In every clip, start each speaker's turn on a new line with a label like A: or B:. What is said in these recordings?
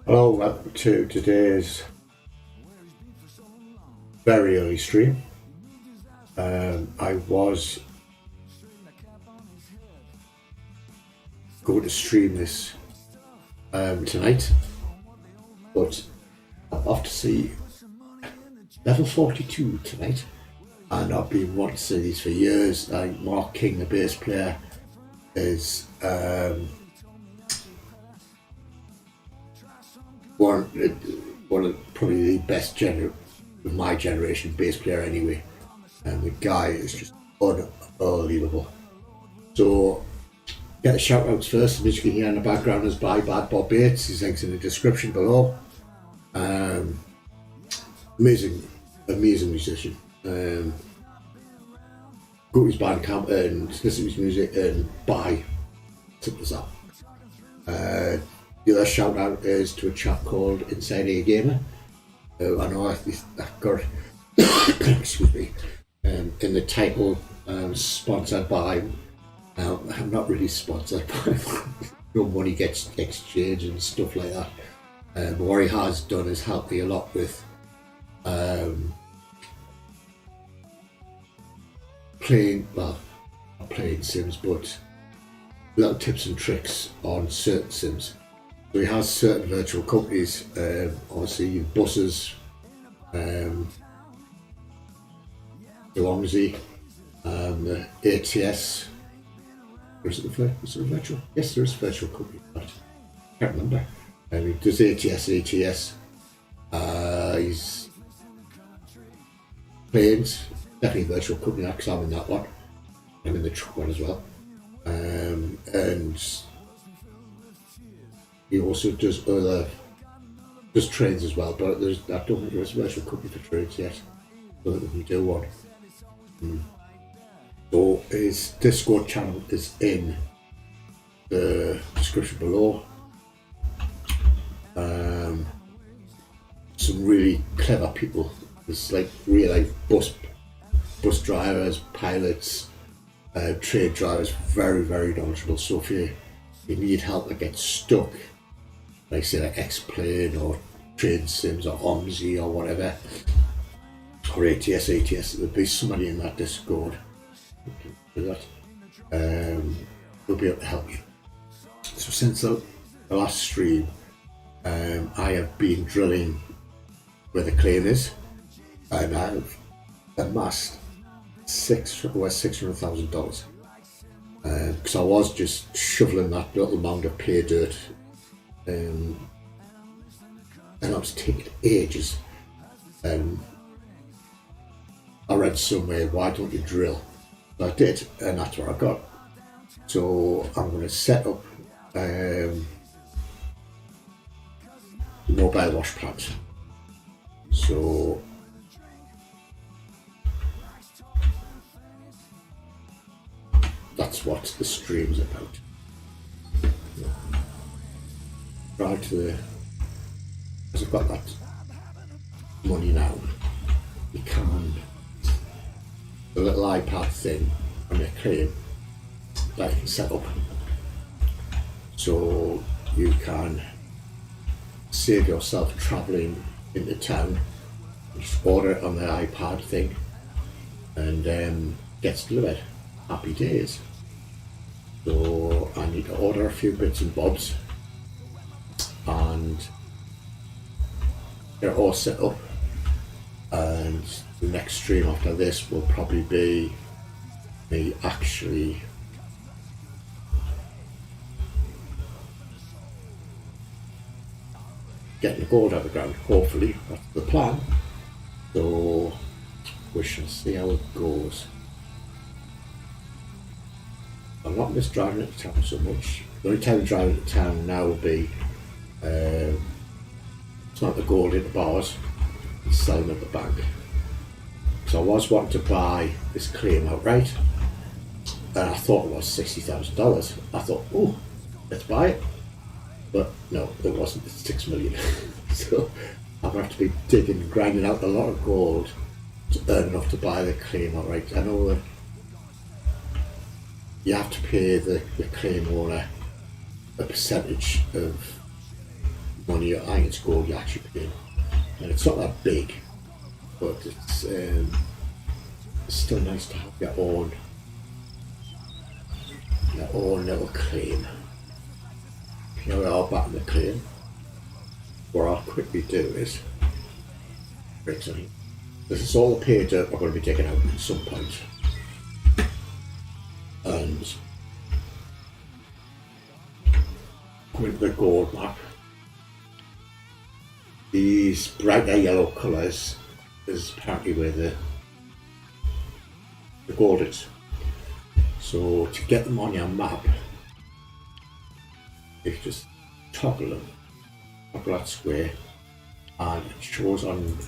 A: Hello, welcome to today's very early stream. I was going to stream this tonight, but I'm off to see level 42 tonight, and I've been wanting to see these for years. Mark King, the bass player, is one of probably the best of my generation bass player anyway, and the guy is just unbelievable. So get the shout outs first. The music you hear in the background is by Bad Bob Bates. His links in the description below. Amazing musician. Go to his Bandcamp and listen to his music and buy. Simple as that. The other shout out is to a chap called InsideAgameR. I know I've got excuse me, in the title, sponsored by. I'm not really sponsored by no money gets exchanged and stuff like that. But what he has done is helped me a lot with not playing Sims, but little tips and tricks on certain Sims. So he has certain virtual companies, obviously buses, Belongzy, the ATS. Is it a virtual? Yes, there is a virtual company. I can't remember. He does ATS. He's planes, definitely a virtual company because I'm in that one. I'm in the truck one as well. And he also does trains as well, but I don't think there's a virtual company for trains yet. I don't think we do one. So his Discord channel is in the description below. Some really clever people. There's like real life bus drivers, pilots, train drivers, very, very knowledgeable. So if you need help to get stuck, like say like X-Plane or Train Sims or OMSI or whatever, or ATS, there'll be somebody in that Discord for that. We'll be able to help you. So since the last stream, I have been drilling where the claim is, and I've amassed $600,000 because I was just shoveling that little mound of pay dirt, and I was taking ages. And I read somewhere, why don't you drill? So I did, and that's what I got. So I'm going to set up mobile wash plant. So that's what the stream's about. Right to the, because I've got that money now, you can, the little iPad thing on your claim that you can set up, so you can save yourself travelling into town. Just order it on the iPad thing and gets delivered. Happy days. So I need to order a few bits and bobs and get it all set up, and the next stream after this will probably be me actually getting the gold out of the ground. Hopefully that's the plan, so we shall see how it goes. I'm not miss driving into town so much. The only time driving into town now will be it's not the gold in the bars, it's selling at the bank. So I was wanting to buy this claim outright, and I thought it was $60,000. I thought, oh, let's buy it. But no, it wasn't. It's 6 million. So I'm going to have to be digging, grinding out a lot of gold to earn enough to buy the claim outright. I know that you have to pay the claim owner a percentage of money, I think it's gold you actually pay. And it's not that big, but it's still nice to have your own little claim. Here we are back in the claim. What I'll quickly do is break something. This is all the pay dirt we're going to be taking out at some point. And with the gold map, these brighter yellow colours is apparently where the gold is. So to get them on your map, you just toggle them, toggle that square, and it shows on.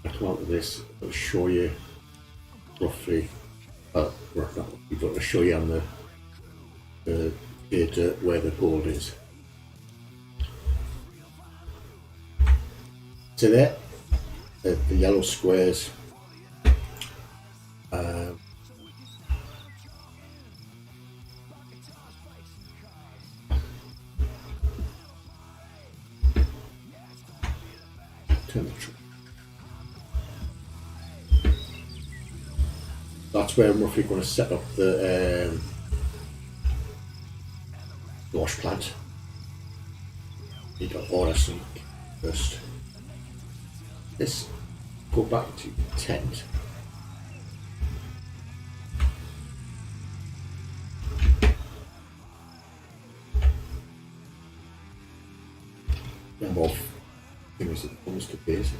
A: I come out of this, it'll show you roughly. It'll show you on the dirt where the gold is. So there, the yellow squares. That's where I'm roughly going to set up the wash plant. You got order some first. Let's go back to tent. Them off things that comes to basic.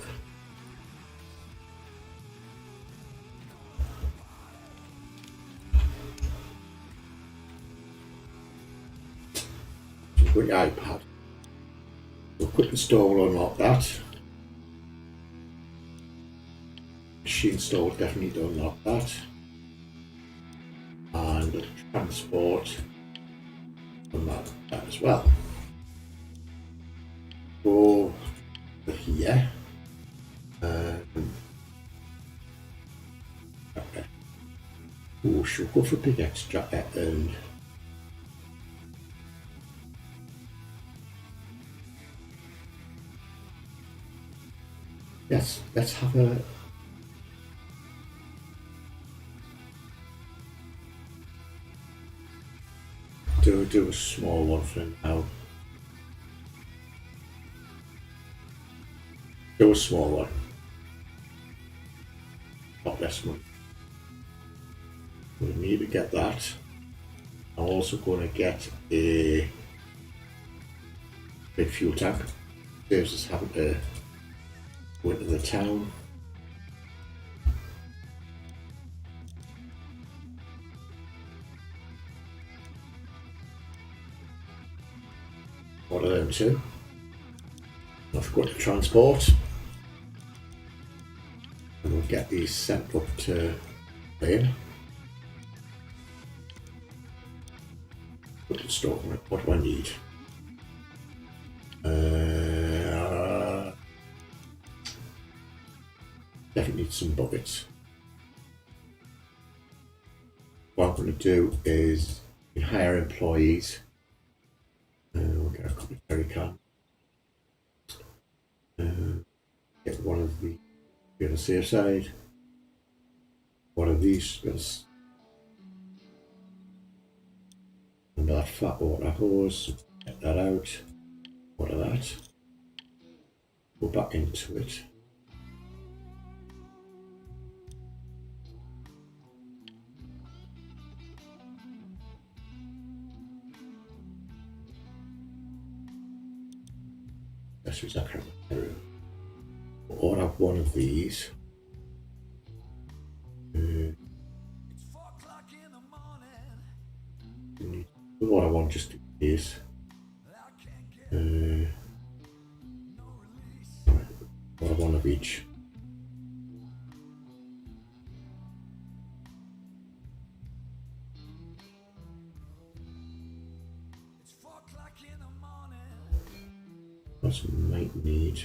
A: With your iPad. We'll quick install unlock that. Machine install definitely to unlock that. And the transport unlock that as well. Go to here. Okay. Oh, she'll go for big extractor and yes, let's have a do a small one for now. Do a small one. Not less money. We need to get that. I'm also going to get a big fuel tank. Saves us having to go into the town. One of them too. I've got to transport. And we'll get these sent up to there. Put the stock on it. What do I need? Definitely need some buckets. What I'm going to do is hire employees. We'll get a couple of jerry cans. Get one of the, be on the safe side. One of these goes under that flat water hose. Get that out. What of that? Go back into it. That's exactly right. Or have one of these. What I want just in case. What I want of each. What might need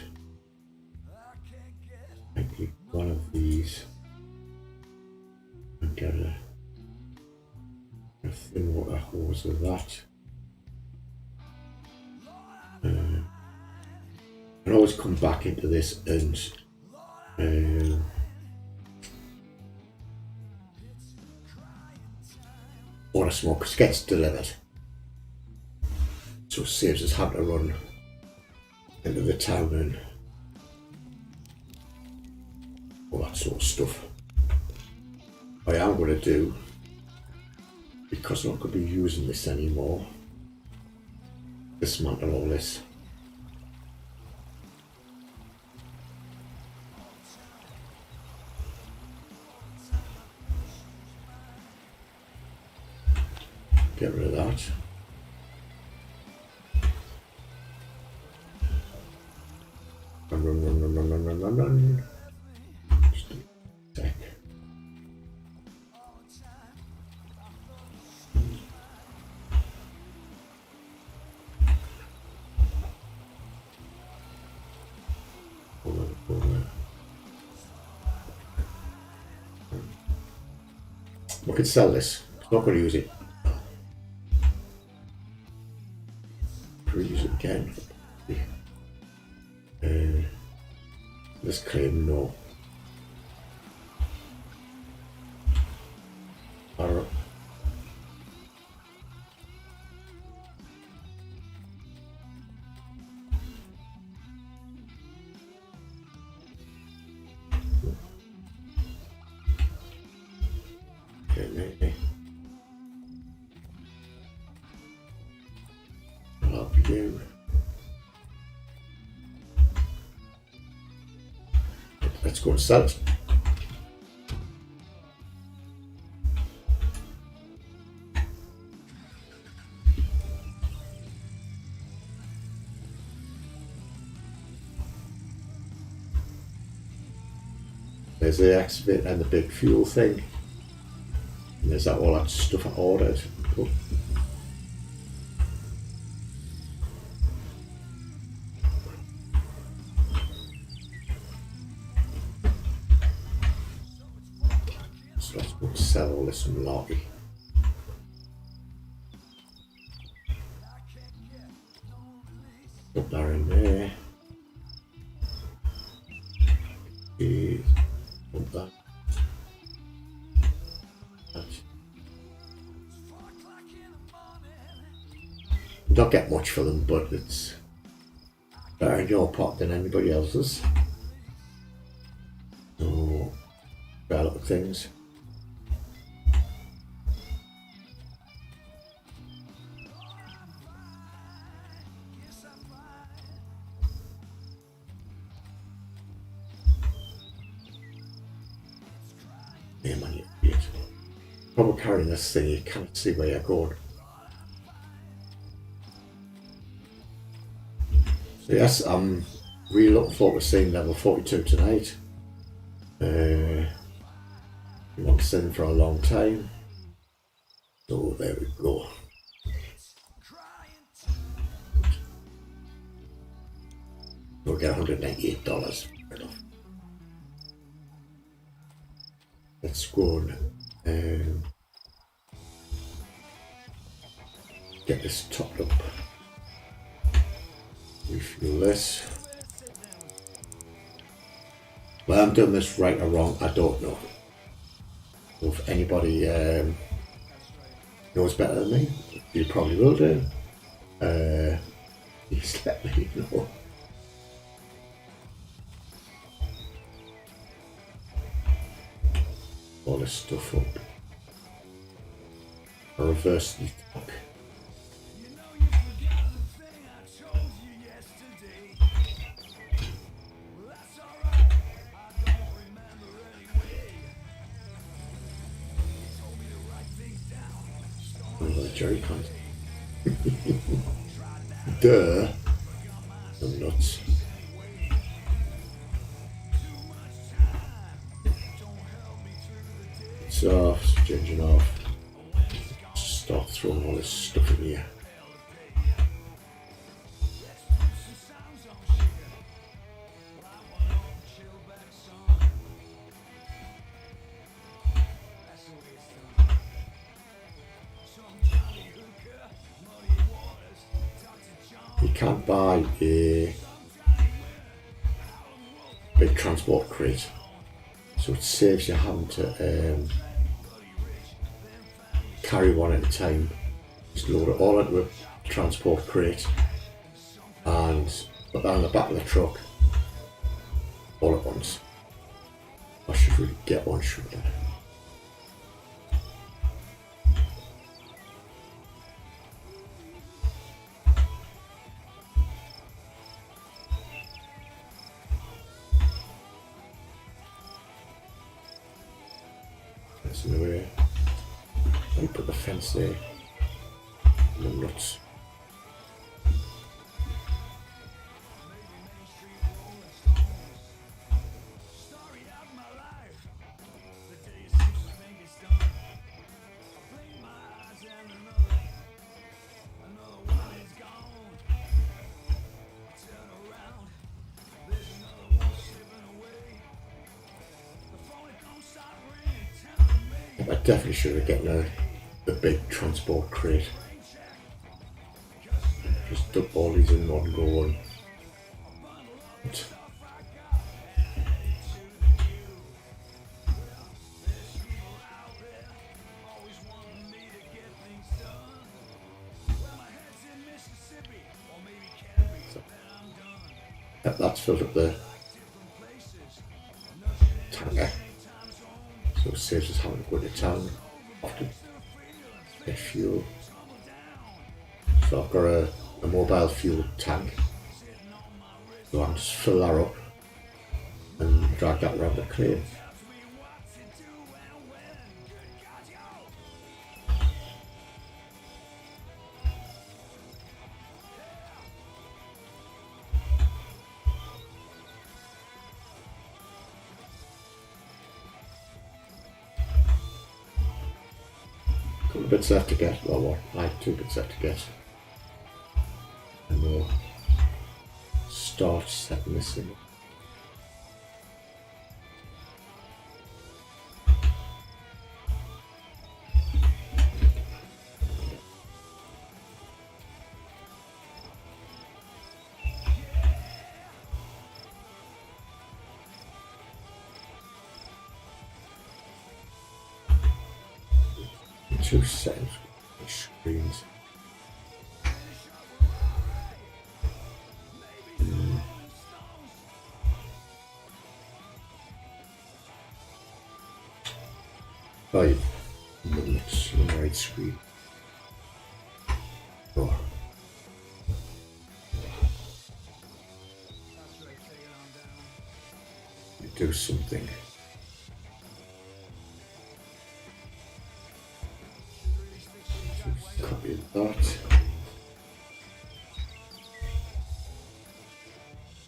A: one of these and get a thin water hose of that. can always come back into this and order some more because it gets delivered. So it saves us having to run into the town and all that sort of stuff. What I am going to do, because I'm not going to be using this anymore, dismantle all this. Get rid of that. Run. Just a sec. We could sell this. I'm not going to use it. Use it again. Let's claim no. Arrow. Okay, maybe. I'll help you. Let's go and sell it. There's the activate and the big fuel thing. And there's all that stuff I ordered. Cool. So let's go and sell all this malarkey. Put that in there. Put that. Don't get much for them, but it's better in your pot than anybody else's. So, try a lot of things. Yeah, man, you idiot. Probably carrying this thing, you can't see where you're going. So yes, I'm really looking forward to seeing level 42 tonight. Been on sin for a long time. So there we go. We'll get $198. Fair enough. Let's go and get this topped up. Refuel this. Well, I'm doing this right or wrong, I don't know. So if anybody knows better than me, you probably will do. Please let me know. All this stuff up. I reverse the top. Jerry cunt. Duh. I'm nuts. It's off, it's changing off. Start throwing all this stuff in here. You can't buy a transport crate, so it saves you having to carry one at a time. Just load it all into a transport crate and put that on the back of the truck all at once. I should really get one, shouldn't I? That's in the way. Let me put the fence there. And the nuts. I definitely should have gotten a big transport crate. Just dump all these in one go on. So, that's filled up the tanker. So it saves us having to go to town often. Get fuel. So I've got a mobile fuel tank. So I'll just fill that up and drag that around the crane. Couple of bits left to get, well, what, like 2 bits left to get. And we'll start setting this in. Two settings, screens. Right, limits on the right screen. Oh. Do something. Copy that.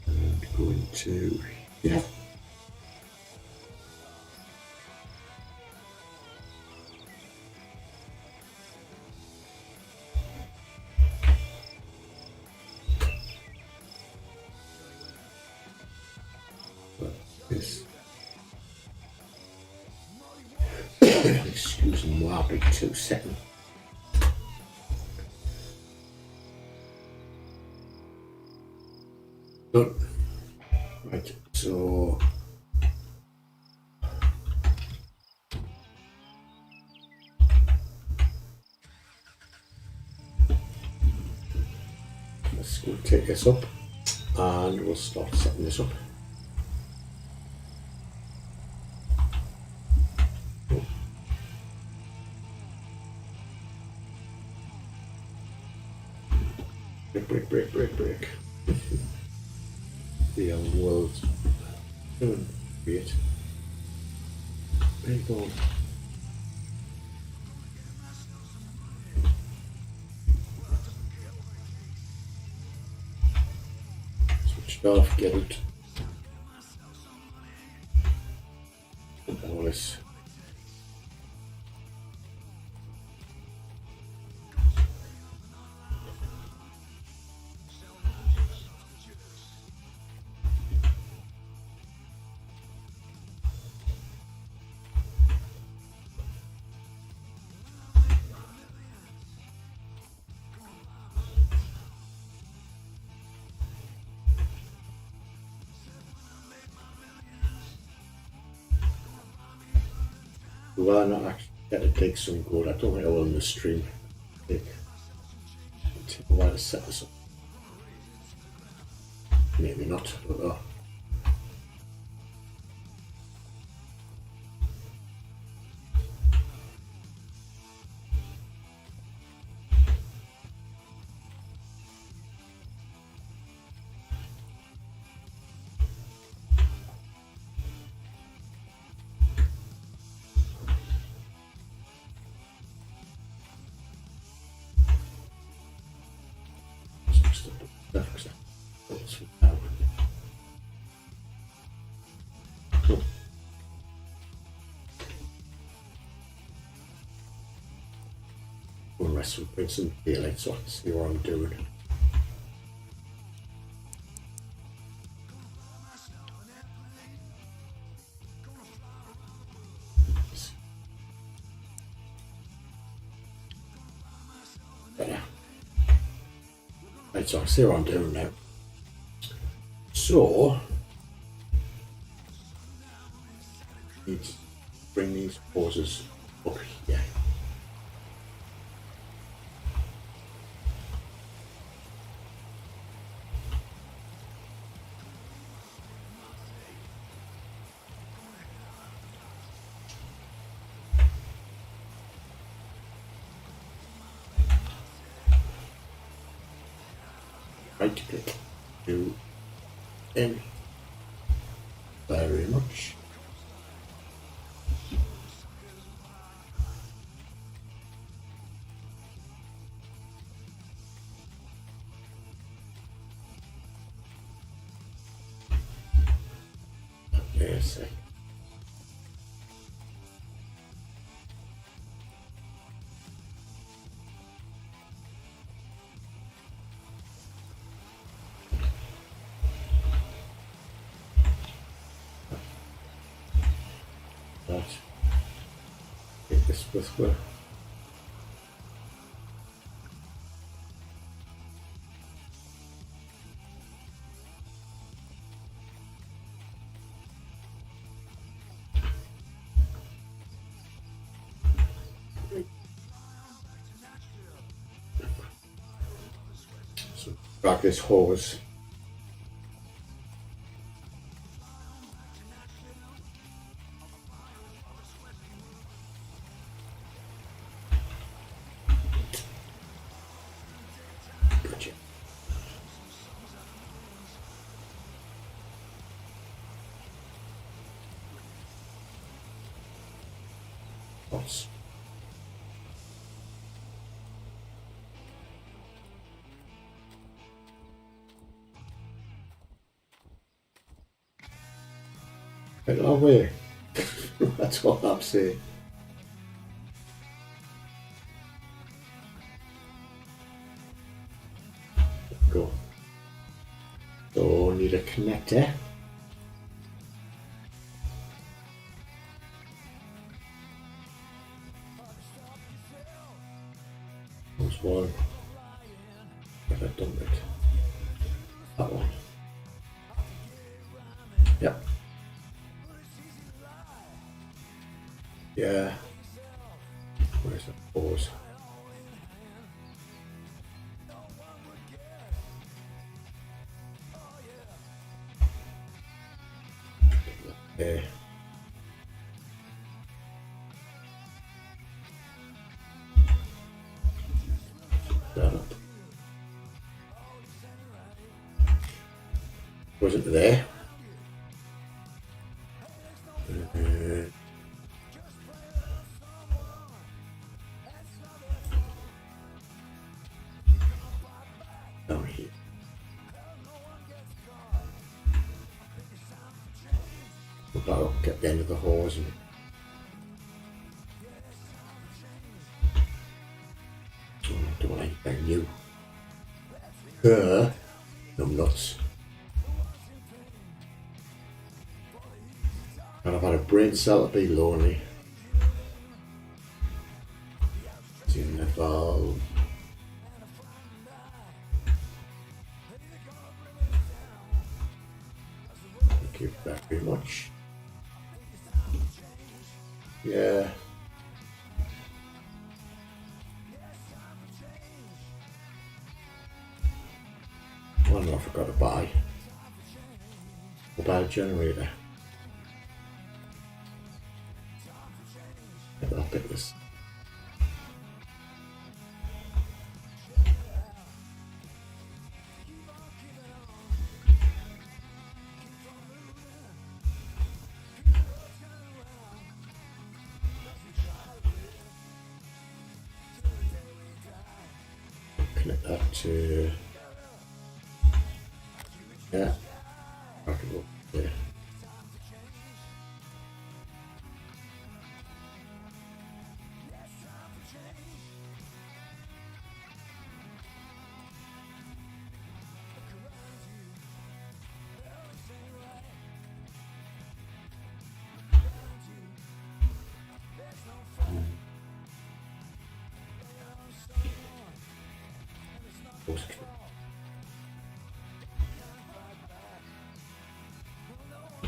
A: And go into, yeah. This. Excuse me, I'll be 2 seconds. Done. Right, so let's go take this up and we'll start setting this up. Break. The world's doing great. Where you going? Switch it off, get it. All this. Will I not actually get to dig some gold? I don't think I will in the stream. Dig. Take a while to set this up. Maybe not, I don't know. Unless we bring some daylight so I can see what I'm doing. Better. Right, so I can see what I'm doing now. So, need to bring these pauses up here. Right click, do in very much. Okay, a sec. That. Get this with her. So drag this hose. Gotcha. Oops. Get it away. That's what I'm saying. Go. So need a connector. There's one. Have I done it? That one. Yep. Yeah. Where's the pause? There. That up. Was it there? Down here. Put that up, get the end of the hose and do anything new. I'm nuts. And I've had a brain cell to be lonely. It's in the valve. Thank you very much. Yeah. no, I forgot to buy mobile generator. Maybe I'll pick this. Connect that to, yeah, I can go there.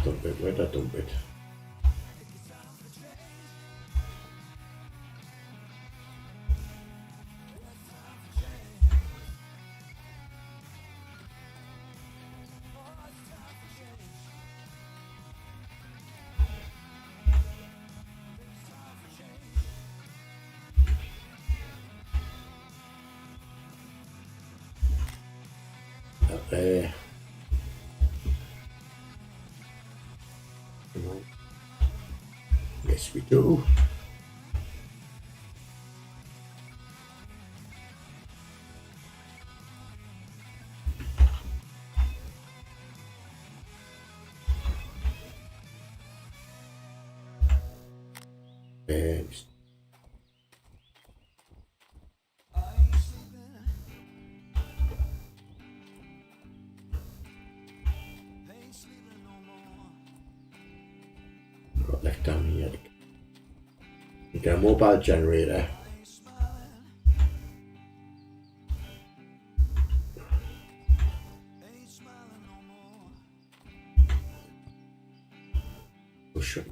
A: Dump it, where'd I dump it? Up there. Yes, we do. And got left down here. You get a mobile generator. Oh, sure.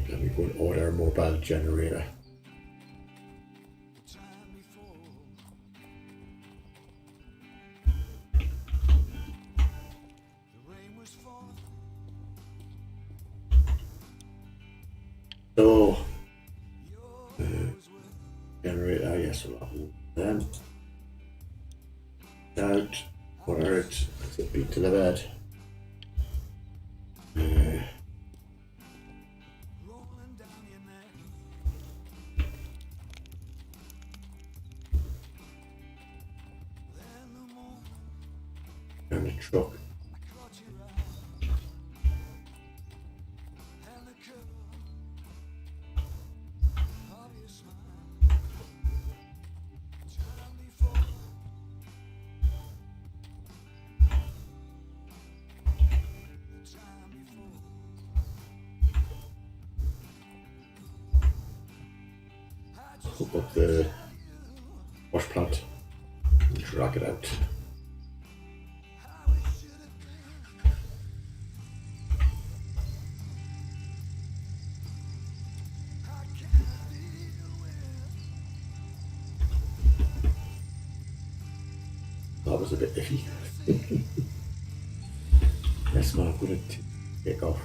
A: Let me go and order a mobile generator. So, generator, yes, we'll have them. Out, order it, let it be delivered. And the truck. Hook up the wash plant and drag it out. That was a bit iffy. Yes, man, I'm going to take off.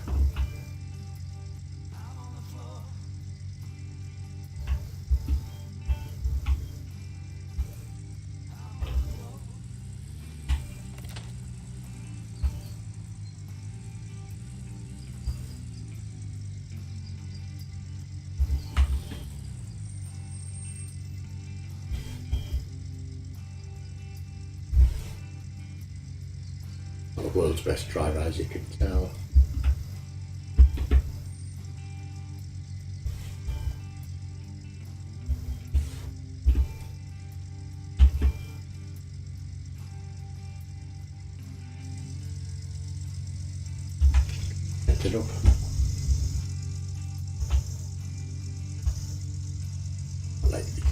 A: The world's best driver, as you can tell. Set it up. Lightly.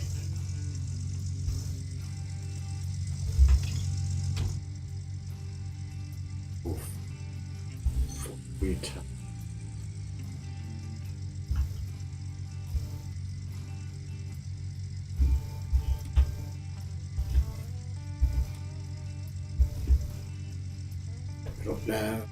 A: Wheat. It up now.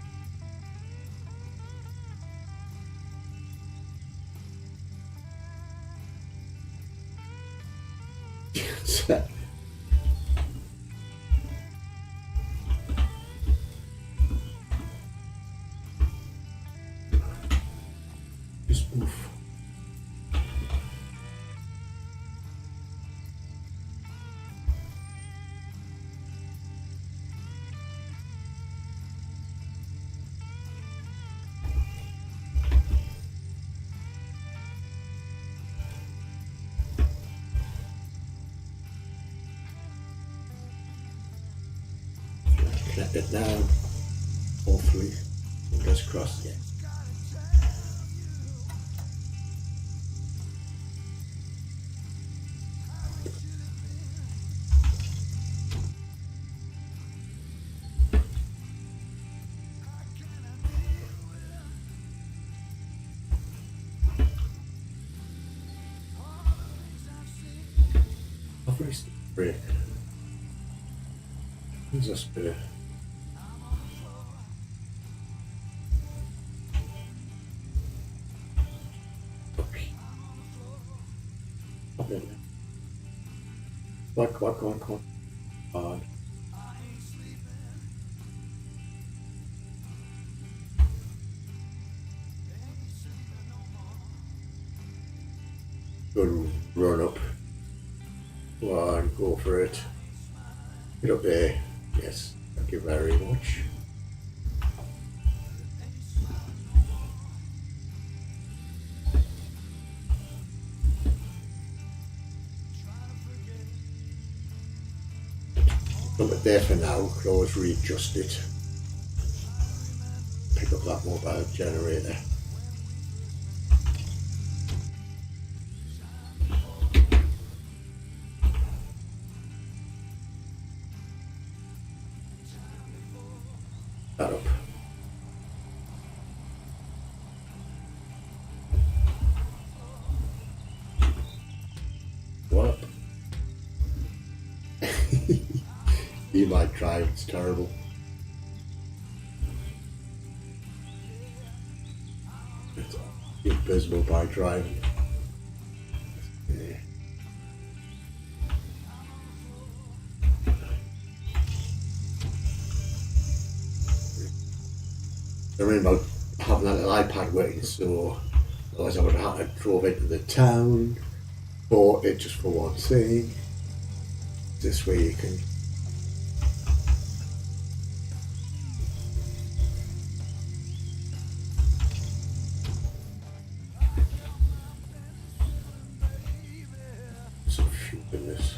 A: Just move. Connect it now. Hopefully, fingers crossed. Yeah. First break. Who's this bit? Come on. Good run up. Come on, go for it. Get up there. Yes, thank you very much. Dump it there for now, could always readjust it. Pick up that mobile generator. That up. What? You might drive, it's terrible. It's abysmal by driving. Yeah. I remember having that little iPad working, so otherwise I would have drove into the town, bought it just for one thing. This way you can some fuel in this.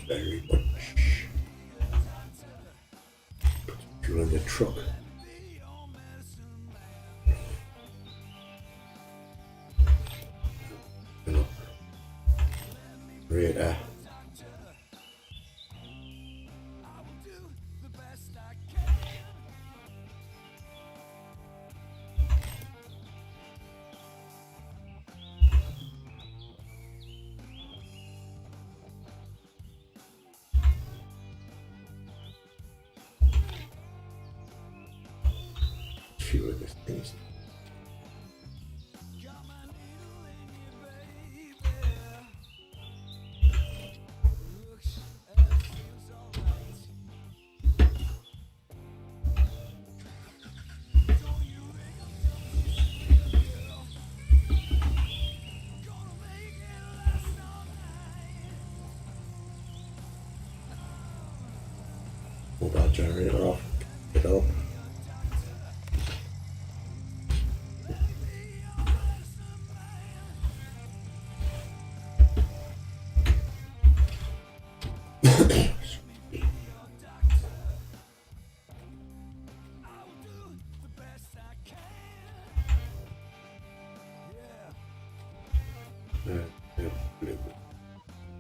A: Very much. Put fuel in the truck. Radar. Few of the things. Mobile generator off. Get up.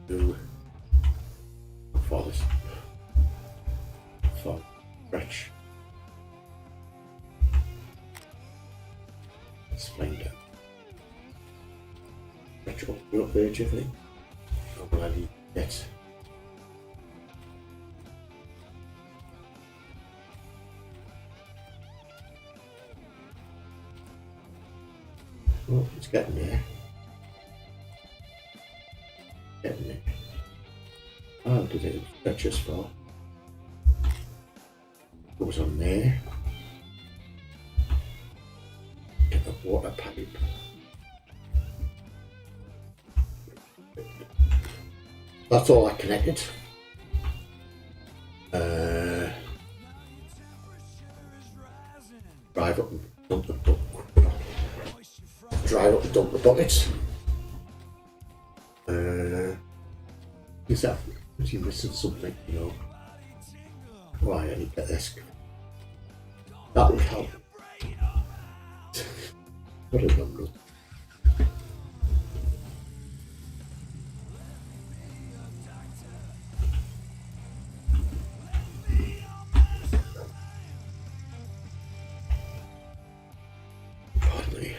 A: Blue. For this. For stretch. Splendor. Stretch up there, do you think? I'm glad he gets. Oh, it's getting there. Getting there. Oh, did it stretch as far? Goes on there. Get the water pipe. That's all I connected. Drive up and dump the bucket. Drive up and dump the buckets. Is he missing something? You know? Why I need to get this. That would help. What a number. Pardon me.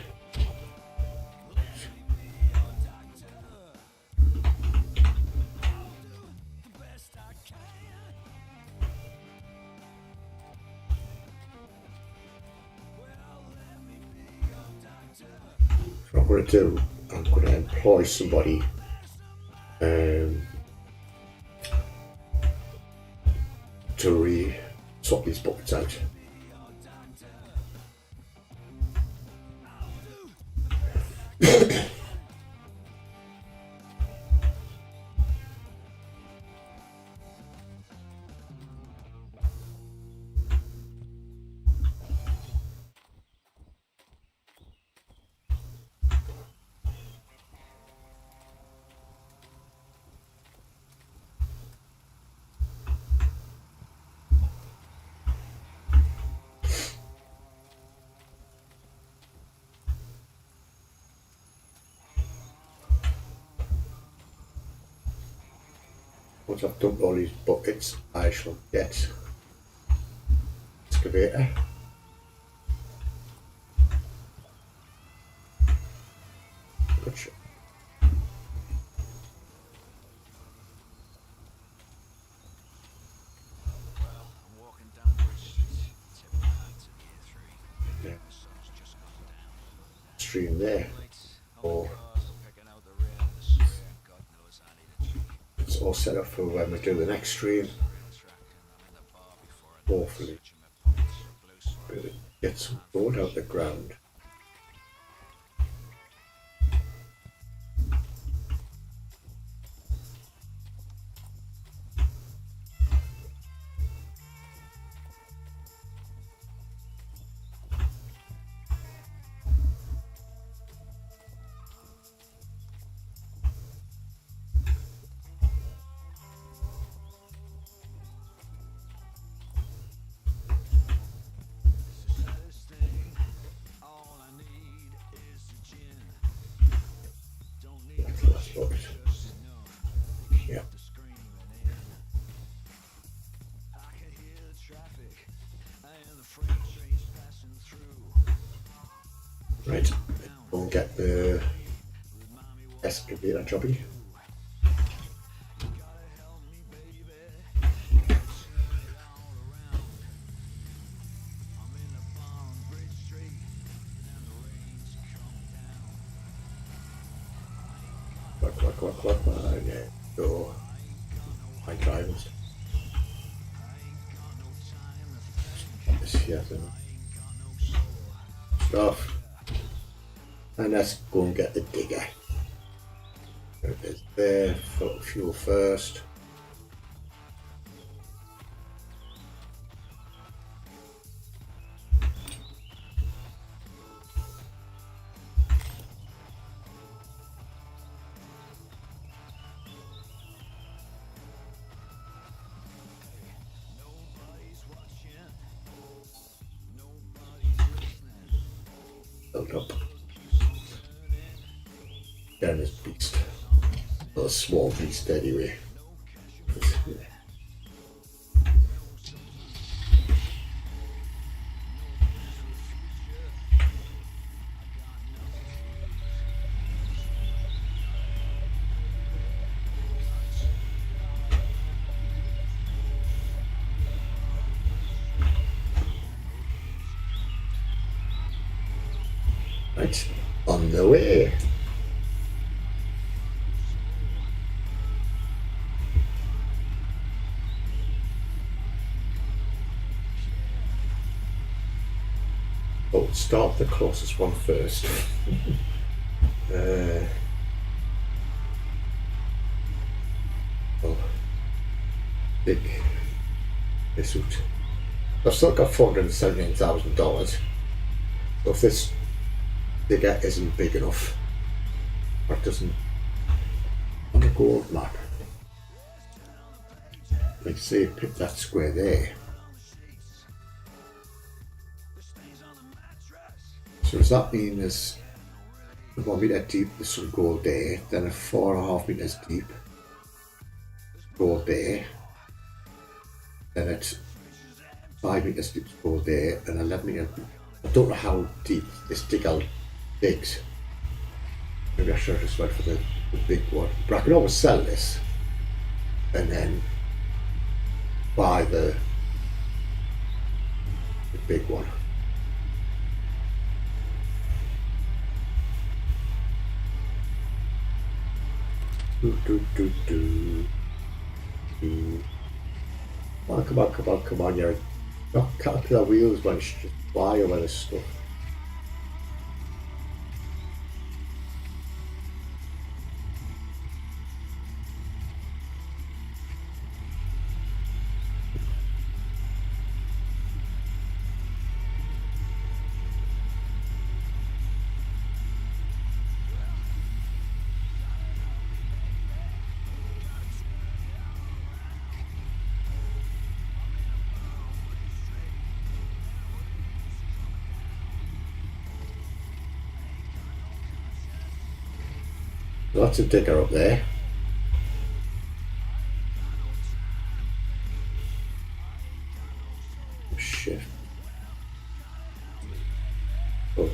A: So I'm going to employ somebody to sort these buckets out. Once I've dumped all these buckets, I shall get excavator. Good shot. Yeah. Stream there. Or it's all set up for when we do the next stream. Hopefully really get some gold out the ground. Yeah. Right, go and get the excavator jobby. Quack, yeah, go. My drivers. This here, stuff. And let's go and get the digger. There it is there, fuel first. Build up. down this beast. Not a small beast anyway. Right, on the way. Oh, start the closest one first. Oh, big suit. I've still got $479,000. So if this digger isn't big enough, or it doesn't on a gold map, like say pick that square there. So does that mean there's 1 meter deep, there's some gold there, then a 4.5 meters deep, gold there, then at 5 meters deep, gold there, and 11 meters. I don't know how deep this digger digs. Maybe I should have just went for the big one. But I can always sell this and then buy the big one. Oh, come on, you're not caterpillar wheels, man, you should just fly over this stuff. Lots of digger up there. Shift. Oh.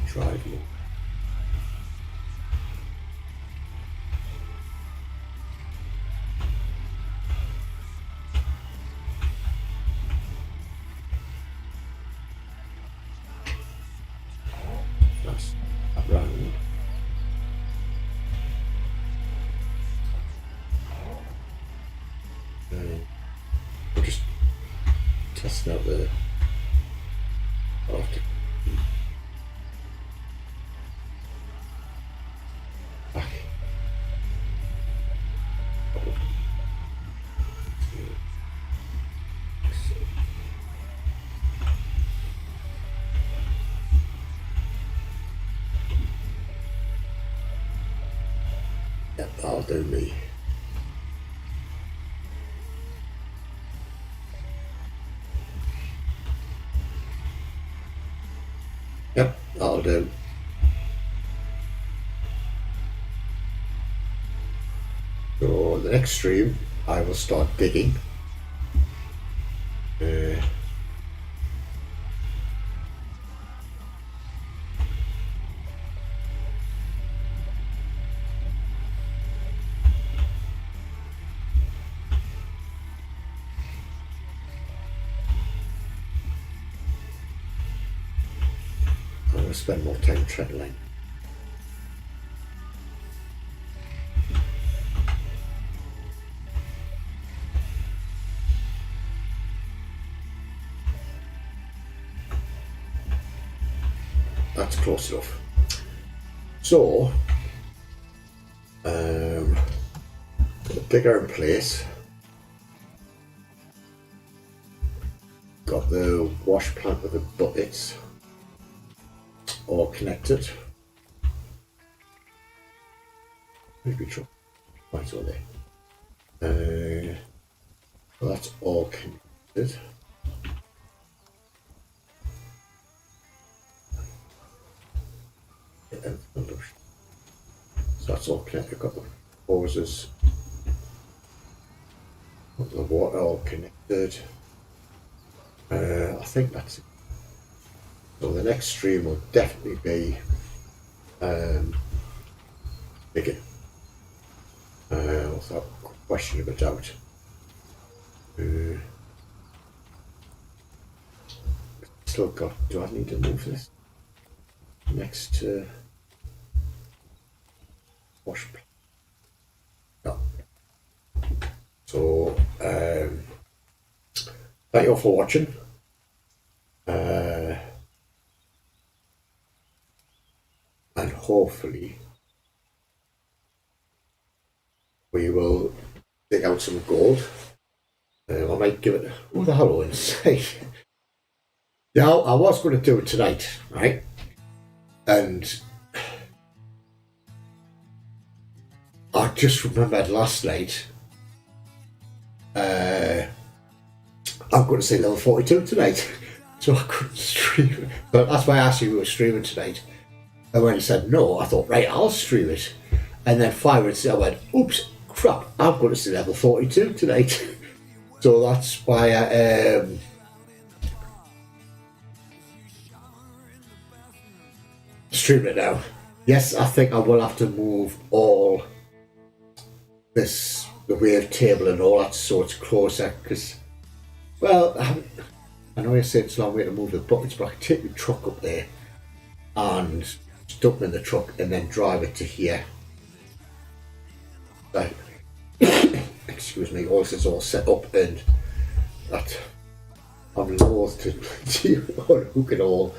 A: Drive you. That's around. We're just testing out the after. Yep, that'll do me. Yep, that'll do. So the next stream I will start digging. I'm going to spend more time traveling. That's close enough. So, put the digger in place. Got the wash plant with the buckets. all connected. Maybe drop right on there. Well, that's all connected. So that's all connected. I've got the hoses, got the water all connected. I think that's it. So the next stream will definitely be bigger, without question of a doubt. Still got, do I need to move this next to wash? No. So thank you all for watching. And hopefully we will dig out some gold. I might give it, what the hell would I say? Now, I was going to do it tonight, right? And I just remembered last night, I'm going to say level 42 tonight, so I couldn't stream it. But that's why I asked you if we were streaming tonight. And when he said no, I thought, right, I'll stream it. And then 5 minutes later, I went, oops, crap, I'm going to say level 42 tonight. So that's why I stream it now. Yes, I think I will have to move all this, the wave table and all that, so it's closer, because, well, I know you say it's a long way to move the buckets, but I can take the truck up there and dump in the truck and then drive it to here. Like, excuse me, all this is all set up, and that I'm loath to unhook it all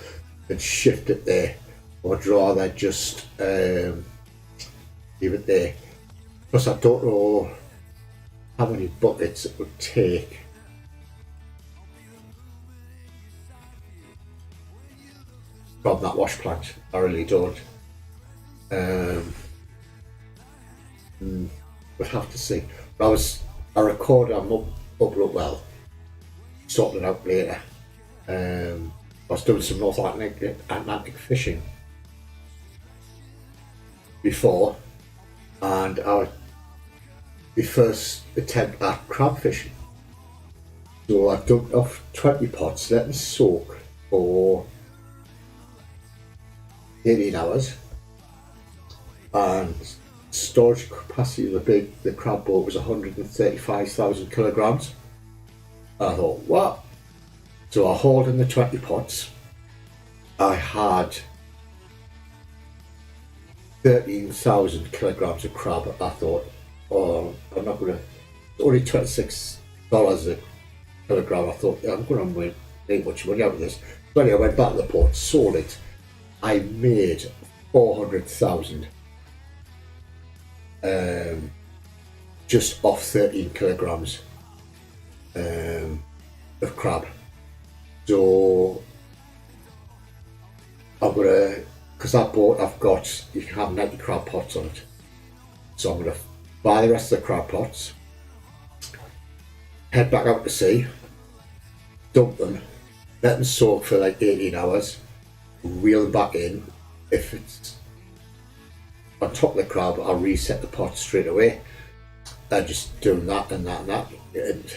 A: and shift it there. I'd rather just leave it there, because I don't know how many buckets it would take from that wash plant. I really don't. We'll have to see. But I recorded, I'm upload well, sorting it out later. I was doing some North Atlantic fishing before, and the first attempt at crab fishing. So I dumped off 20 pots, let them soak for 18 hours, and storage capacity of the crab boat was 135,000 kilograms. And I thought, what? So I hauled in the 20 pots. I had 13,000 kilograms of crab. I thought, oh, I'm not going to, only $26 a kilogram. I thought, I'm going to make much money out of this. So anyway, I went back to the port, sold it. I made 400,000 just off 13 kilograms of crab. So I'm gonna, because that boat I've got, you can have 90 crab pots on it. So I'm gonna buy the rest of the crab pots, head back out to sea, dump them, let them soak for like 18 hours, reel them back in. If it's on top of the crab, I'll reset the pot straight away. And just doing that and that and that. And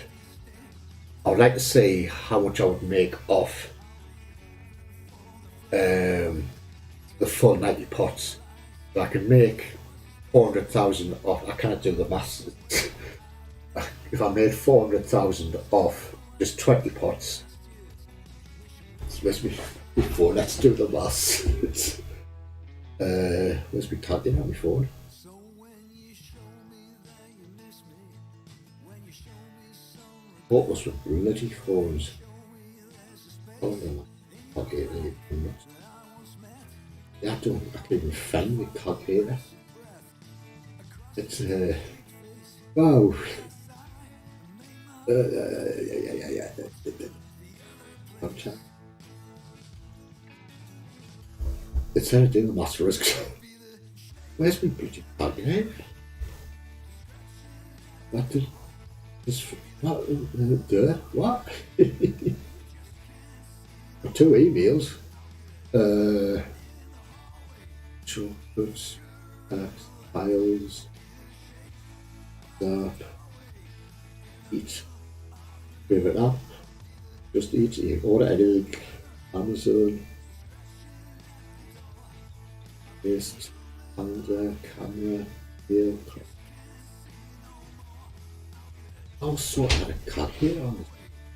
A: I would like to see how much I would make off the full 90 pots. So I can make 400,000 off. I can't do the maths. If I made 400,000 off just 20 pots, it's must be before. Let's do the maths. Where's my calculator on my phone? What was with bloody phones? Oh no, calculator. Yeah, I can't even find my calculator. It's wow. Yeah. instead of doing the master risk, where's my bloody calculator? That did this. What? What? 2 emails. Chocolates, files, start, eat, favorite app, just eat, order anything, Amazon, paste, calendar, camera, mail. I'll sort out a calculator on this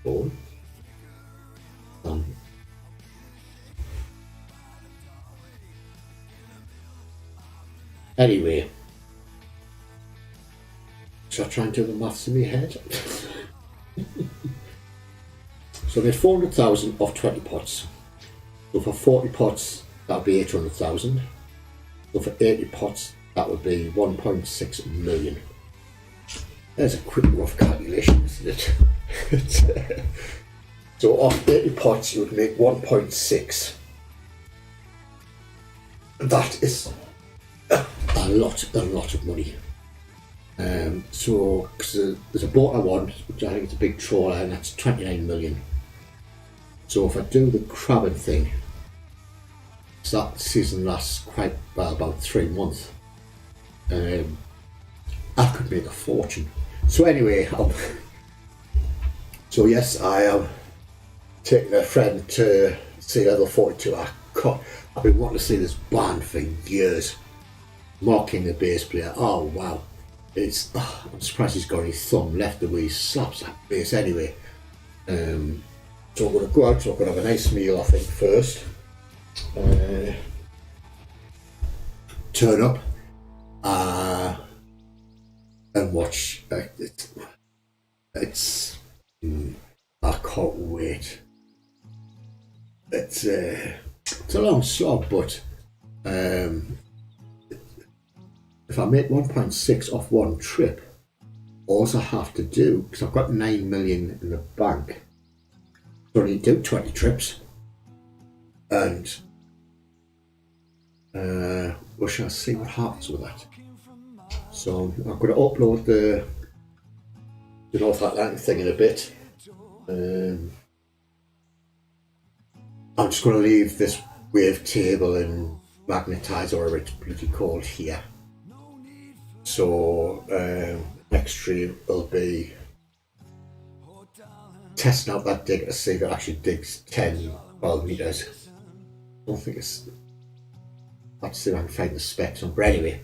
A: phone. Anyway, shall I try and do the maths in my head? So there's 400,000 off 20 pots. So for 40 pots, that would be 800,000. So for 80 pots, that would be 1.6 million. There's a quick rough calculation, isn't it? So off 80 pots, you would make 1.6. That is a lot of money. So cause there's a boat I want, which I think it's a big trawler, and that's 29 million. So if I do the crabbing thing, so that season lasts quite well, about 3 months. I could make a fortune. So anyway, so yes, I am taking a friend to see level 42. I've been wanting to see this band for years. Mocking the bass player. Oh wow, I'm surprised he's got any thumb left the way he slaps that bass anyway. So I'm going to go out, so I'm going to have a nice meal I think first. Turn up and watch. I can't wait. It's a long slog, but if I make 1.6 off one trip, all I have to do, because I've got 9 million in the bank, I only do 20 trips, and we shall see what happens with that. So I'm going to upload the North Atlantic thing in a bit. I'm just going to leave this wavetable and magnetizer, or whatever it's bloody called, here. So next stream will be testing out that digger to see if it actually digs 10, 12 meters. I don't think it's. I'll have to see if I can find the specs on. But anyway,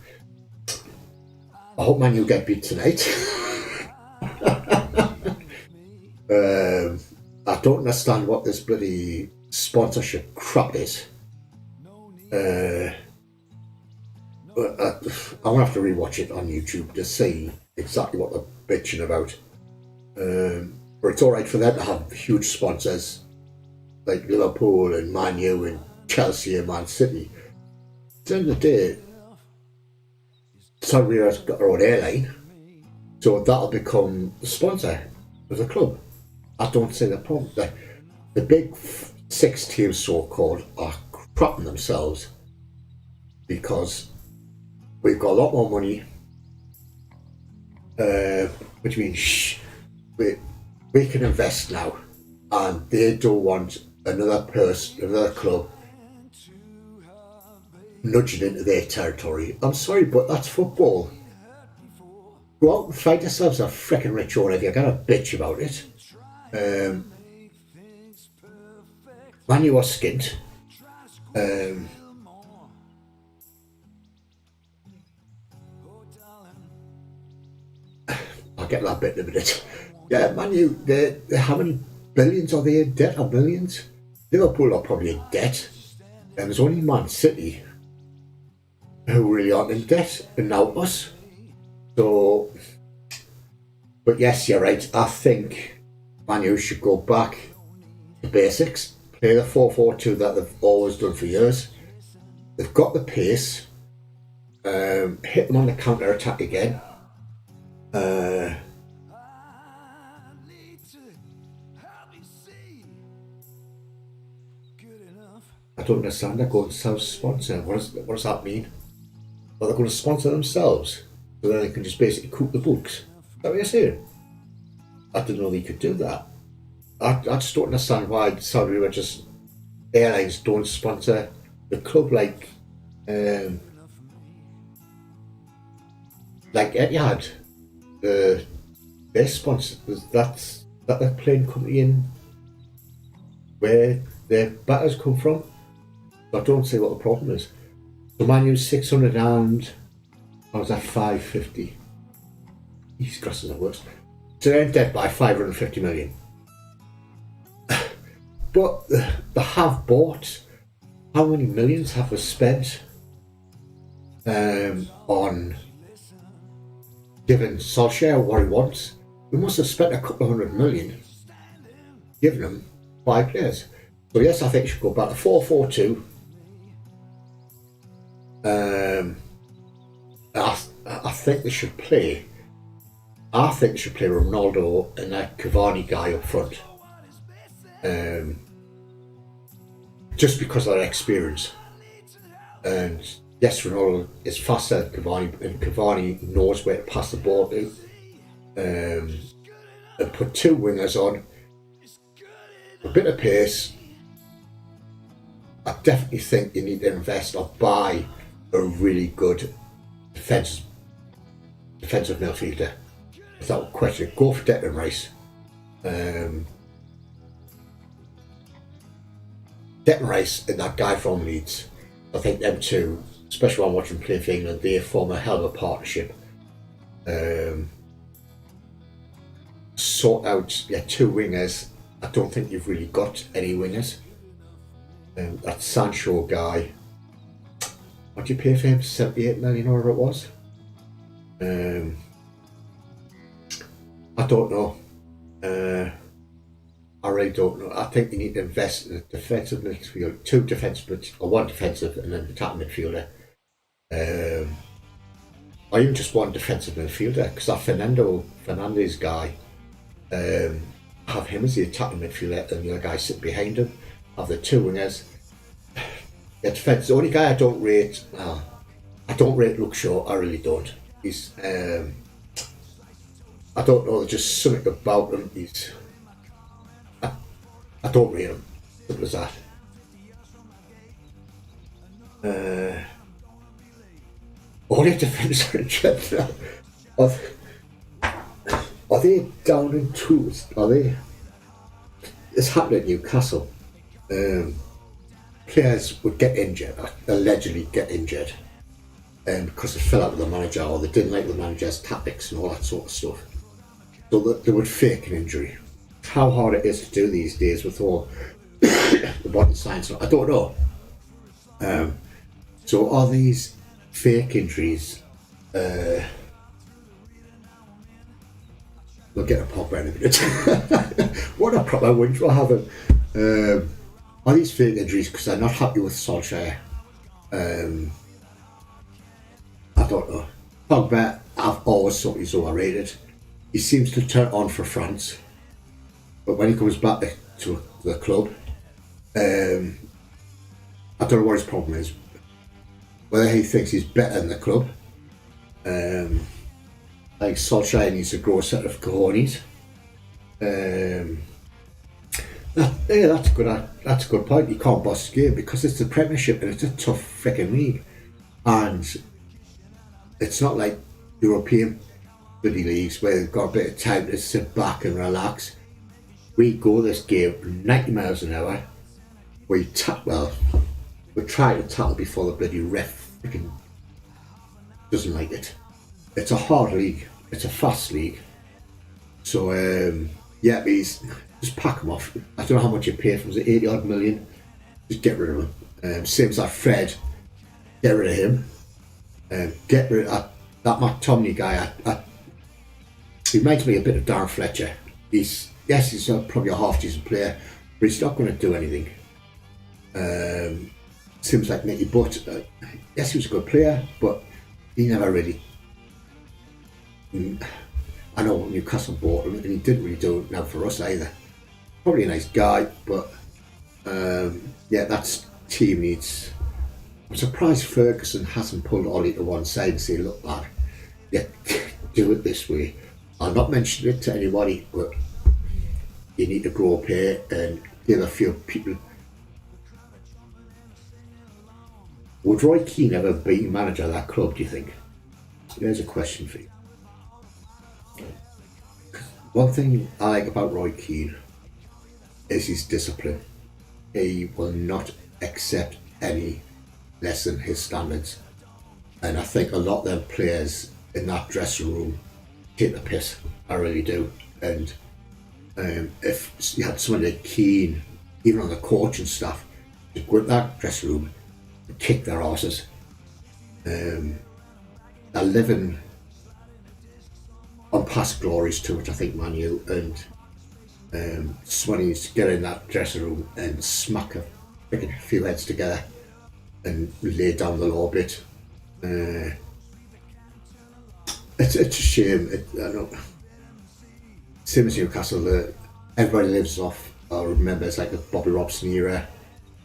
A: I hope Man U get beat tonight. I don't understand what this bloody sponsorship crap is. I'm gonna have to rewatch it on YouTube to see exactly what they're bitching about. But it's alright for them to have huge sponsors like Liverpool and Man U and Chelsea and Man City. At the end of the day, Saudi got their own airline, so that'll become the sponsor of the club. I don't see the problem. The big 6 teams, so-called, are crapping themselves because we've got a lot more money, which means we can invest now, and they don't want another club nudging into their territory. I'm sorry, but that's football. Go out and find yourselves a freaking rich owner if you're gonna bitch about it. Man, you are skint. I'll get that bit in a minute. Yeah, Man U, how many billions are they in debt, or millions? Liverpool are probably in debt, and there's only Man City who really aren't in debt, and now us. So, but yes, you're right. I think Man U should go back to basics, play the 4-4-2 that they've always done for years. They've got the pace, hit them on the counter attack again. I don't understand. They're going to self-sponsor. What does that mean? Well, they're going to sponsor themselves, so then they can just basically cook the books. Is that what you're saying? I didn't know they could do that. I just don't understand why Saudi Arabia's airlines don't sponsor the club like Etihad. Their sponsor, that's their plane company in where their batters come from. I don't see what the problem is. So Man U's 600 and I was at 550. These grasses are worse. So they're in debt by 550 million. But they have bought. How many millions have they spent on giving Solskjaer what he wants? We must have spent a couple of hundred million giving him 5 players. So yes, I think you should go back to 4-4-2. I think they should play. I think they should play Ronaldo and that Cavani guy up front. Just because of their experience. And yes, Ronaldo is faster than Cavani, and Cavani knows where to pass the ball to. And put 2 wingers on, a bit of pace. I definitely think you need to invest or buy a really good defensive midfielder. Without question, go for Declan Rice. Declan Rice and that guy from Leeds. I think them two, especially when I'm watching play for England, they form a hell of a partnership. Sort out 2 wingers. I don't think you've really got any wingers. That Sancho guy, what do you pay for him? 78 million or whatever it was. I don't know. I really don't know. I think you need to invest in a defensive midfield, 2 defensive, or 1 defensive and an attacking midfielder. Or even just 1 defensive midfielder, because that Fernandes guy, have him as the attacking midfielder and the other guy sitting behind him. Have the 2 wingers. Defense. The only guy I don't rate, I don't rate Luke Shaw. I really don't. He's, I don't know. There's just something about him. I don't rate him. Simple as that. All their defence are in check now. Are they down in tools? Are they? It's happened at Newcastle. Players would get injured, allegedly get injured, because they fell out with the manager or they didn't like the manager's tactics and all that sort of stuff. So that they would fake an injury. How hard it is to do these days with all the modern science, I don't know. So are these fake injuries? We'll get a pop in a minute. What a proper whinge we're having. Are these fake injuries because they're not happy with Solskjaer? I don't know. Pogba, I've always thought he's overrated. He seems to turn on for France, but when he comes back to the club, I don't know what his problem is. Whether he thinks he's better than the club. I think Solskjaer needs to grow a set of cojones. That's a good point. You can't boss the game because it's the Premiership and it's a tough freaking league, and it's not like European bloody leagues where they've got a bit of time to sit back and relax. We go this game 90 miles an hour. We try to tackle before the bloody ref freaking doesn't like it. It's a hard league. It's a fast league. So please just pack them off. I don't know how much you pay for. Was it 80 odd million? Just get rid of them. Same as that Fred. Get rid of him. Get rid of that McTominay guy. He reminds me a bit of Darren Fletcher. He's probably a half decent player, but he's not going to do anything. Seems like Nicky Butt. Yes, he was a good player, but he never really. I know Newcastle bought him, and he didn't really do it now for us either. Probably a nice guy, but that's team needs. I'm surprised Ferguson hasn't pulled Ollie to one side and say, look, lad, yeah, do it this way. I'll not mention it to anybody, but you need to grow up here and give a few people. Would Roy Keane ever be manager of that club, do you think? There's a question for you. One thing I like about Roy Keane is his discipline. He will not accept any less than his standards. And I think a lot of them players in that dressing room take the piss. I really do. And if you had someone like Keane, even on the coaching staff, to go into that dressing room and kick their asses, they're living on past glories too much, I think, Man U. And someone needs to get in that dressing room and smack a few heads together and lay down the law a bit. It's a shame. I know. Same as Newcastle, everybody lives off, or remembers like the Bobby Robson era,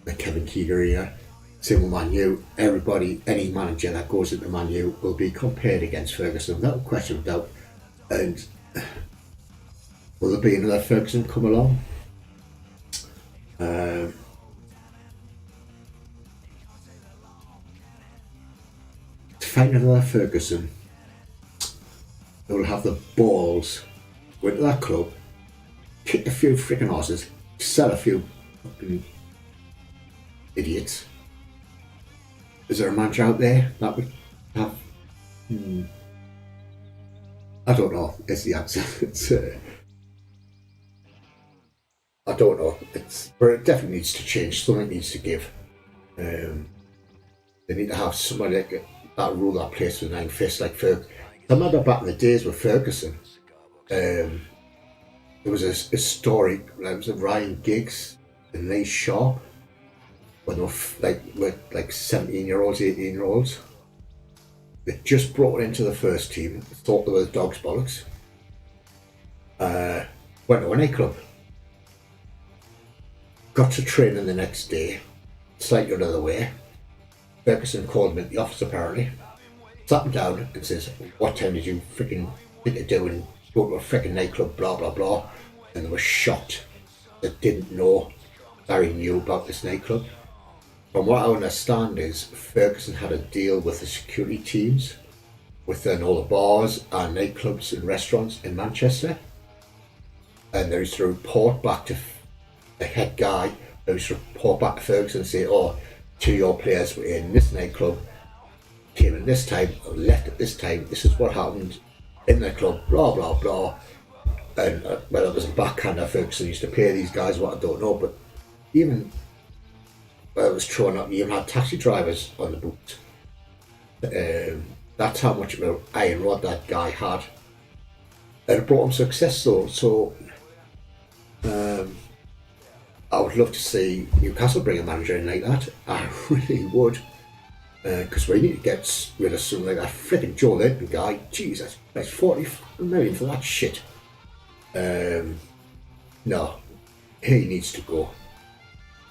A: the Kevin Keegan era. Same with Man U. Everybody, any manager that goes into Man U will be compared against Ferguson, without question of doubt. And will there be another Ferguson come along? To find another Ferguson, they will have the balls, go into that club, kick a few freaking horses, sell a few fucking idiots. Is there a manager out there that would have? I don't know. Is the answer? I don't know. But it definitely needs to change. Something needs to give. They need to have somebody that rule that place with 9 fists like Ferguson. I remember back in the days with Ferguson. There was a story. It was Ryan Giggs and Lee Sharp when they were like 17-year-olds, 18-year-olds. They just brought it into the first team, thought they were the dog's bollocks. Went to a nightclub. Got to training the next day, slightly another way. Ferguson called him at the office apparently, sat him down and says, what time did you freaking think of doing? Go to a freaking nightclub, blah, blah, blah. And they were shocked. They didn't know Barry knew about this nightclub. From what I understand is Ferguson had a deal with the security teams within all the bars and nightclubs and restaurants in Manchester. And they used to report back to the head guy, they used to report back to Ferguson and say, oh, 2 of your players were in this nightclub, came in this time, left at this time, this is what happened in the club, blah, blah, blah. And whether it was a backhander, Ferguson used to pay these guys, what I don't know, but even it was true or not, you even had taxi drivers on the boot. That's how much of an iron rod that guy had. And it brought him success though, so I would love to see Newcastle bring a manager in like that. I really would. Because we need to get rid of something like that freaking Joe Linton guy. Jesus, that's 40 million for that shit. No, he needs to go.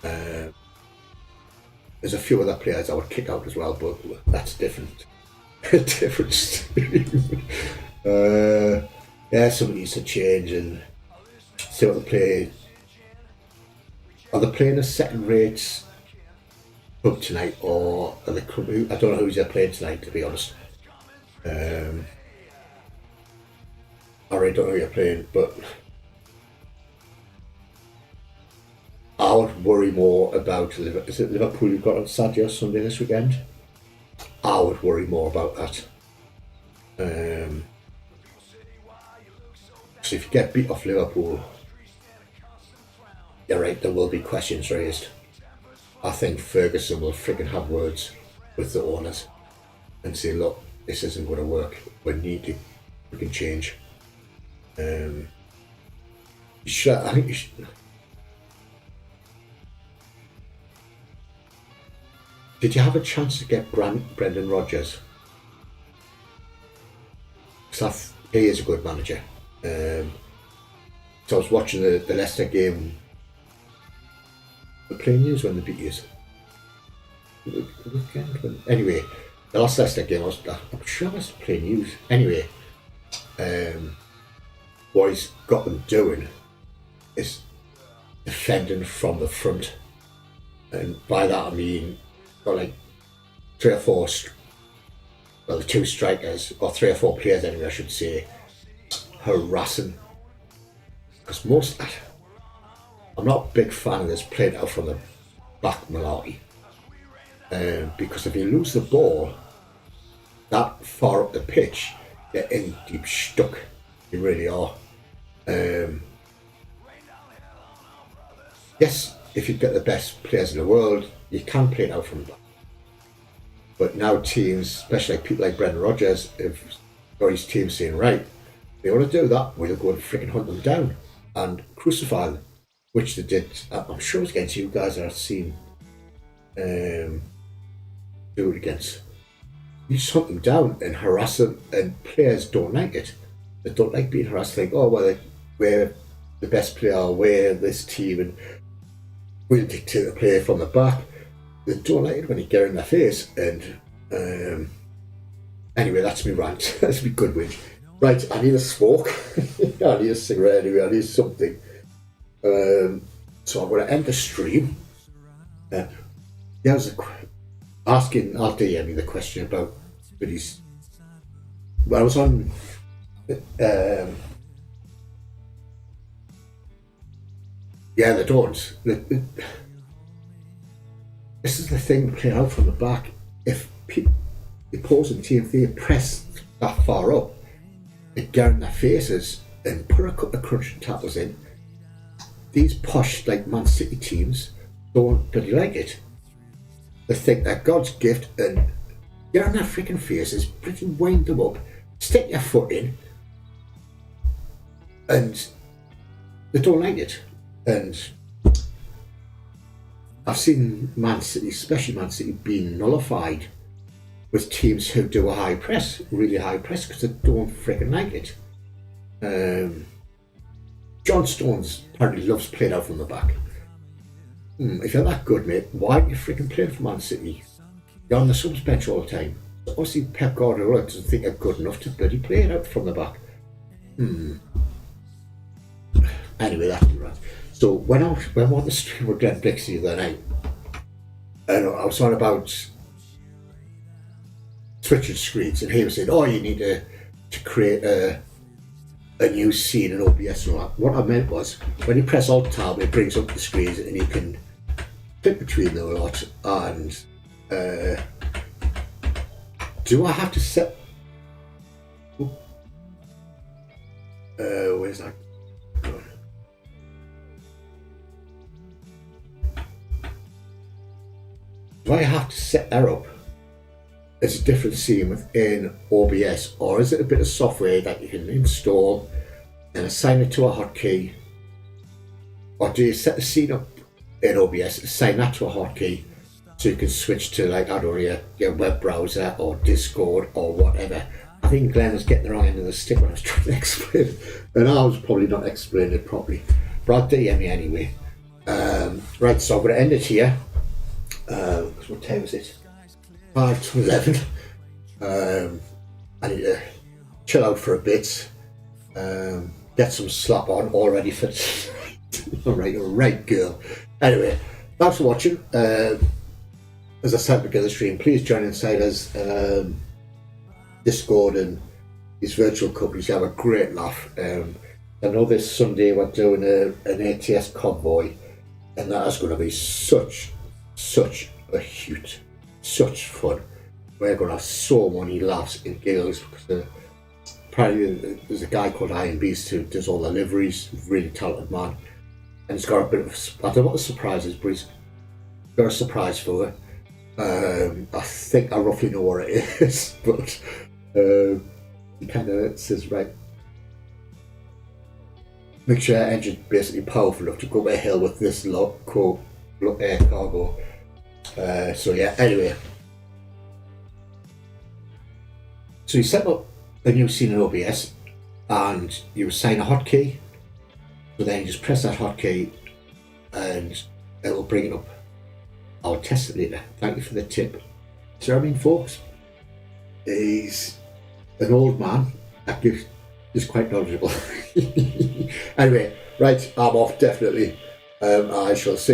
A: There's a few other players I would kick out as well, but that's different. Different stream. Yeah, something needs to change and see what they play. Are they playing a second-rate club tonight, or are they? I don't know who's they're playing tonight, to be honest. I really don't know who you're playing, but I would worry more about is it Liverpool you've got on Saturday or Sunday this weekend? I would worry more about that. So if you get beat off Liverpool, you're right, there will be questions raised. I think Ferguson will freaking have words with the owners and say, look, this isn't going to work. We can change. I think you should. Did you have a chance to get Brendan Rodgers? Because he is a good manager. So I was watching the Leicester game. The playing news when they beat us. weekend. But anyway, the last Leicester game, I'm sure I was playing news. Anyway, what he's got them doing is defending from the front. And by that I mean, got like 3 or 4, well, the 2 strikers, or 3 or 4 players anyway, I should say, harassing. Because I'm not a big fan of this playing out from the back malarkey. Because if you lose the ball that far up the pitch, you're in deep stuck. You really are. Yes, if you get the best players in the world, you can play it out from the back. But now teams, especially like people like Brendan Rodgers, have got his team saying, right, they want to do that, we'll go and freaking hunt them down and crucify them, which they did. I'm sure it's against you guys that I've seen do it against. You just hunt them down and harass them, and players don't like it. They don't like being harassed. They think, oh, well, we're the best player, we're this team, and we'll dictate the play from the back. They don't like it when you get in their face. And anyway, that's me rant. That's me good win. Right, I need a smoke. I need a cigarette anyway. I need something. So I'm going to end the stream. There was asking, I'll DM you the question about Billy's. Well, I was on. Yeah, they don't. This is the thing, playing out from the back. If the opposing team, if they press that far up, they get in their faces and put a couple of crunching tackles in, these posh, like Man City teams, don't really like it. They think they're God's gift and get on their freaking faces, pretty wind them up, stick your foot in, and they don't like it. And I've seen Man City, especially Man City, being nullified with teams who do a high press, really high press, because they don't freaking like it. John Stones apparently loves playing out from the back. If you're that good, mate, why are you freaking playing for Man City? You're on the subs bench all the time. So obviously Pep Guardiola doesn't think you're good enough to bloody play it out from the back. Anyway, that's right. So when I on the stream with Glenn Blixey the other night, and I was on about switching screens, and he was saying, oh, you need to create a new scene in OBS and all that. What I meant was, when you press Alt-Tab, it brings up the screens and you can flip between them a lot. And do I have to set... where's that? Do I have to set that up as a different scene within OBS, or is it a bit of software that you can install and assign it to a hotkey? Or do you set the scene up in OBS, assign that to a hotkey, so you can switch to, like, I don't know, your web browser or Discord or whatever? I think Glenn was getting the wrong end of the stick when I was trying to explain it, and I was probably not explaining it properly. But I'll DM you anyway. Right, so I'm going to end it here. What time is it? 5 to 11. I need to chill out for a bit, get some slap on, all ready for alright girl. Anyway, thanks for watching. As I said at the beginning of the stream, please join Insiders Discord and these virtual companies. You have a great laugh. I know this Sunday we're doing an ATS convoy, and that is going to be such a huge, such fun. We're going to have so many laughs and giggles, because apparently there's a guy called Iron Beast who does all the liveries, really talented man, and he's got a bit of, I don't know what the surprise is, but he's got a surprise for her. I think I roughly know what it is, but he kind of says, right, make sure your engine's basically powerful enough to go up a hill with this cargo. So yeah, anyway. So you set up a new scene in OBS and you assign a hotkey. So then you just press that hotkey and it will bring it up. our testator. Thank you for the tip. So I mean, folks, he's an old man that is quite knowledgeable. Anyway, right, I'm off definitely. I shall see you